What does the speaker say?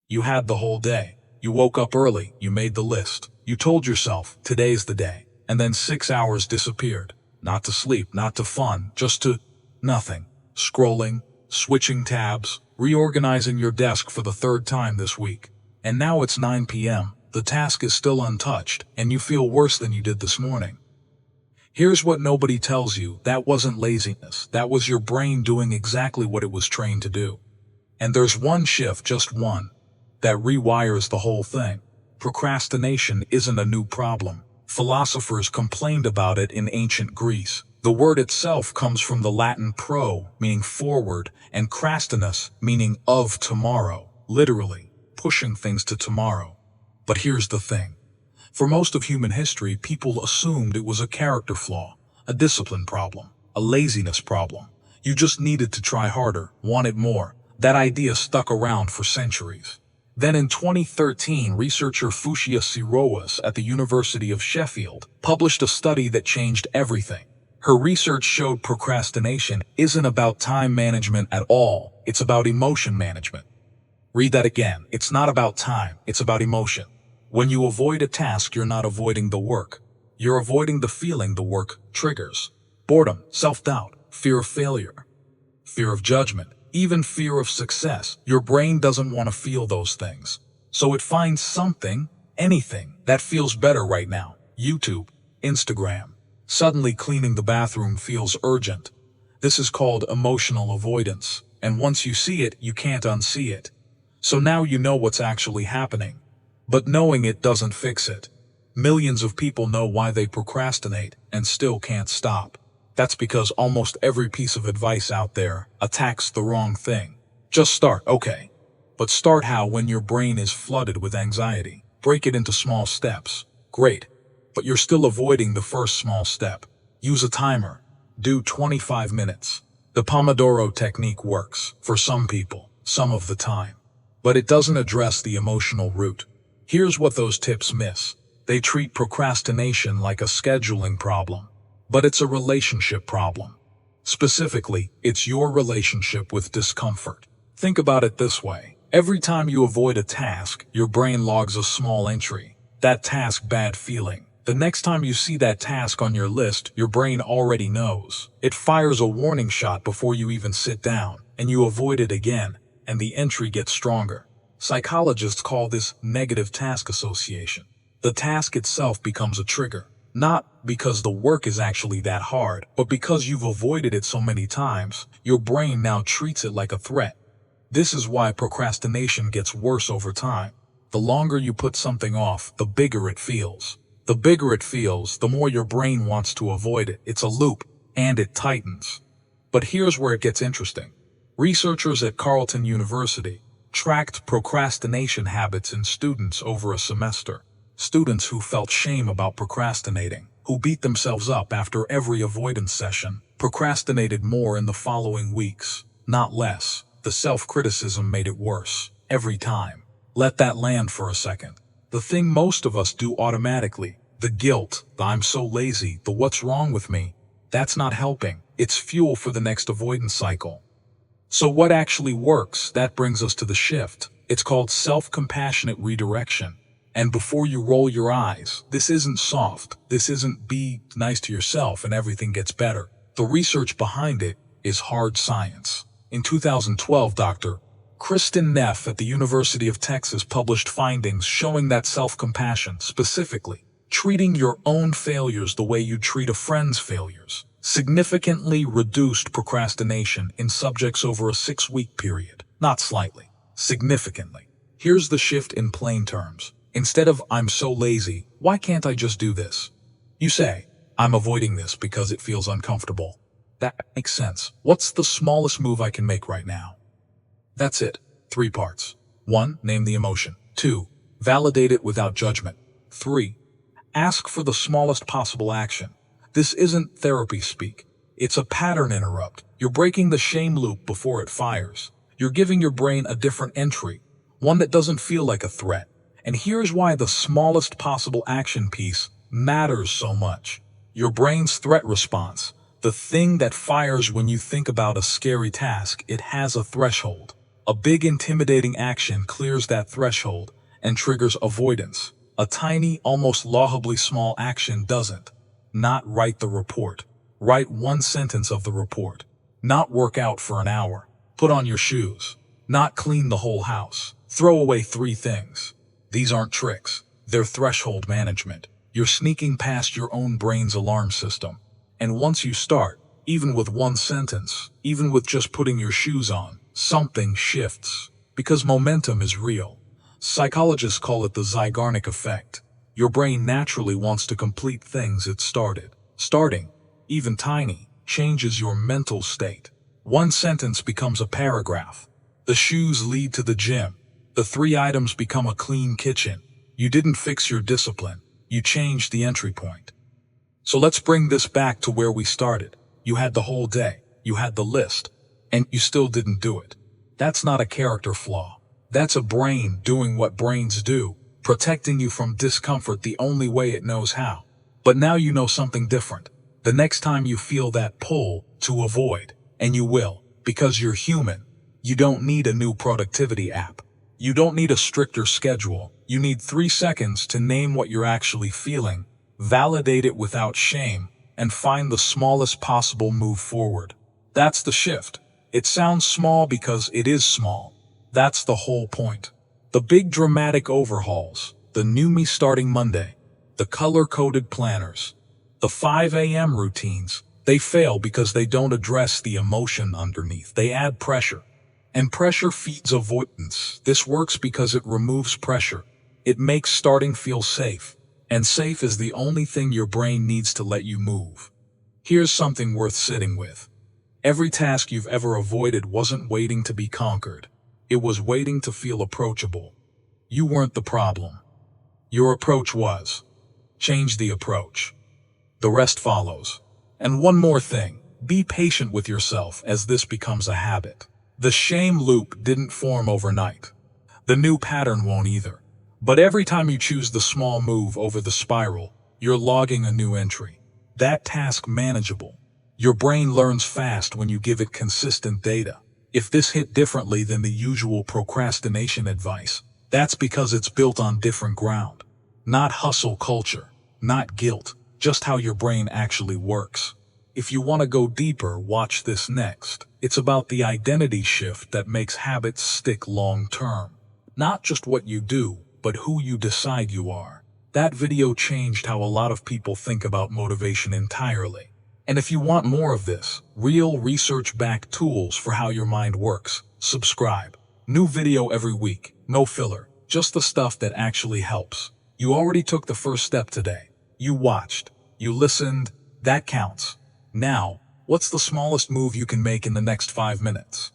You had the whole day. You woke up early, you made the list. You told yourself, today's the day. And then 6 hours disappeared. Not to sleep, not to fun, just to nothing. Scrolling, switching tabs, reorganizing your desk for the third time this week. And now it's 9 p.m., the task is still untouched, and you feel worse than you did this morning. Here's what nobody tells you: that wasn't laziness, that was your brain doing exactly what it was trained to do. And there's one shift, just one, that rewires the whole thing. Procrastination isn't a new problem. Philosophers complained about it in ancient Greece. The word itself comes from the Latin pro, meaning forward, and crastinus, meaning of tomorrow, literally, pushing things to tomorrow. But here's the thing. For most of human history, people assumed it was a character flaw, a discipline problem, a laziness problem. You just needed to try harder, wanted more. That idea stuck around for centuries. Then in 2013, researcher Fushia Sirowas at the University of Sheffield published a study that changed everything. Her research showed procrastination isn't about time management at all, it's about emotion management. Read that again. It's not about time, it's about emotion. When you avoid a task, you're not avoiding the work. You're avoiding the feeling the work triggers. Boredom, self-doubt, fear of failure, fear of judgment, even fear of success. Your brain doesn't want to feel those things. So it finds something, anything, that feels better right now. YouTube, Instagram. Suddenly cleaning the bathroom feels urgent. This is called emotional avoidance. And once you see it, you can't unsee it. So now you know what's actually happening. But knowing it doesn't fix it. Millions of people know why they procrastinate and still can't stop. That's because almost every piece of advice out there attacks the wrong thing. Just start, okay. But start how? When your brain is flooded with anxiety. Break it into small steps. Great. But you're still avoiding the first small step. Use a timer. Do 25 minutes. The Pomodoro technique works for some people, some of the time. But it doesn't address the emotional root. Here's what those tips miss. They treat procrastination like a scheduling problem. But it's a relationship problem. Specifically, it's your relationship with discomfort. Think about it this way. Every time you avoid a task, your brain logs a small entry. That task, bad feeling. The next time you see that task on your list, your brain already knows. It fires a warning shot before you even sit down, and you avoid it again, and the entry gets stronger. Psychologists call this negative task association. The task itself becomes a trigger. Not because the work is actually that hard, but because you've avoided it so many times, your brain now treats it like a threat. This is why procrastination gets worse over time. The longer you put something off, the bigger it feels. The bigger it feels, the more your brain wants to avoid it. It's a loop, and it tightens. But here's where it gets interesting. Researchers at Carleton University tracked procrastination habits in students over a semester. Students who felt shame about procrastinating, who beat themselves up after every avoidance session, procrastinated more in the following weeks, not less. The self-criticism made it worse, every time. Let that land for a second. The thing most of us do automatically, the guilt, the I'm so lazy, the what's wrong with me, that's not helping. It's fuel for the next avoidance cycle. So what actually works? That brings us to the shift. It's called self-compassionate redirection. And before you roll your eyes, this isn't soft. This isn't be nice to yourself and everything gets better. The research behind it is hard science. In 2012, Dr. Kristen Neff at the University of Texas published findings showing that self-compassion, specifically treating your own failures the way you treat a friend's failures, significantly reduced procrastination in subjects over a 6-week period. Not slightly, significantly. Here's the shift in plain terms. Instead of I'm so lazy, why can't I just do this? You say, I'm avoiding this because it feels uncomfortable. That makes sense. What's the smallest move I can make right now? That's it. 3 parts. 1. Name the emotion. 2. Validate it without judgment. 3. Ask for the smallest possible action. This isn't therapy speak. It's a pattern interrupt. You're breaking the shame loop before it fires. You're giving your brain a different entry, one that doesn't feel like a threat. And here's why the smallest possible action piece matters so much. Your brain's threat response, the thing that fires when you think about a scary task, it has a threshold. A big intimidating action clears that threshold and triggers avoidance. A tiny, almost laughably small action doesn't. Not write the report. Write one sentence of the report. Not work out for an hour. Put on your shoes. Not clean the whole house. Throw away 3 things. These aren't tricks. They're threshold management. You're sneaking past your own brain's alarm system. And once you start, even with one sentence, even with just putting your shoes on, something shifts. Because momentum is real. Psychologists call it the Zeigarnik effect. Your brain naturally wants to complete things it started. Starting, even tiny, changes your mental state. One sentence becomes a paragraph. The shoes lead to the gym. The 3 items become a clean kitchen. You didn't fix your discipline. You changed the entry point. So let's bring this back to where we started. You had the whole day. You had the list. And you still didn't do it. That's not a character flaw. That's a brain doing what brains do, protecting you from discomfort the only way it knows how. But now you know something different. The next time you feel that pull to avoid, and you will, because you're human, you don't need a new productivity app. You don't need a stricter schedule. You need 3 seconds to name what you're actually feeling, validate it without shame, and find the smallest possible move forward. That's the shift. It sounds small because it is small. That's the whole point. The big dramatic overhauls, the new me starting Monday, the color-coded planners, the 5 a.m. routines, they fail because they don't address the emotion underneath. They add pressure. And pressure feeds avoidance. This works because it removes pressure. It makes starting feel safe. And safe is the only thing your brain needs to let you move. Here's something worth sitting with. Every task you've ever avoided wasn't waiting to be conquered. It was waiting to feel approachable. You weren't the problem. Your approach was. Change the approach. The rest follows. And one more thing, be patient with yourself as this becomes a habit. The shame loop didn't form overnight. The new pattern won't either. But every time you choose the small move over the spiral, you're logging a new entry. That task manageable. Your brain learns fast when you give it consistent data. If this hit differently than the usual procrastination advice, that's because it's built on different ground. Not hustle culture, not guilt, just how your brain actually works. If you want to go deeper, watch this next. It's about the identity shift that makes habits stick long term. Not just what you do, but who you decide you are. That video changed how a lot of people think about motivation entirely. And if you want more of this, real research-backed tools for how your mind works, subscribe. New video every week, no filler, just the stuff that actually helps. You already took the first step today. You watched, you listened, that counts. Now, what's the smallest move you can make in the next 5 minutes?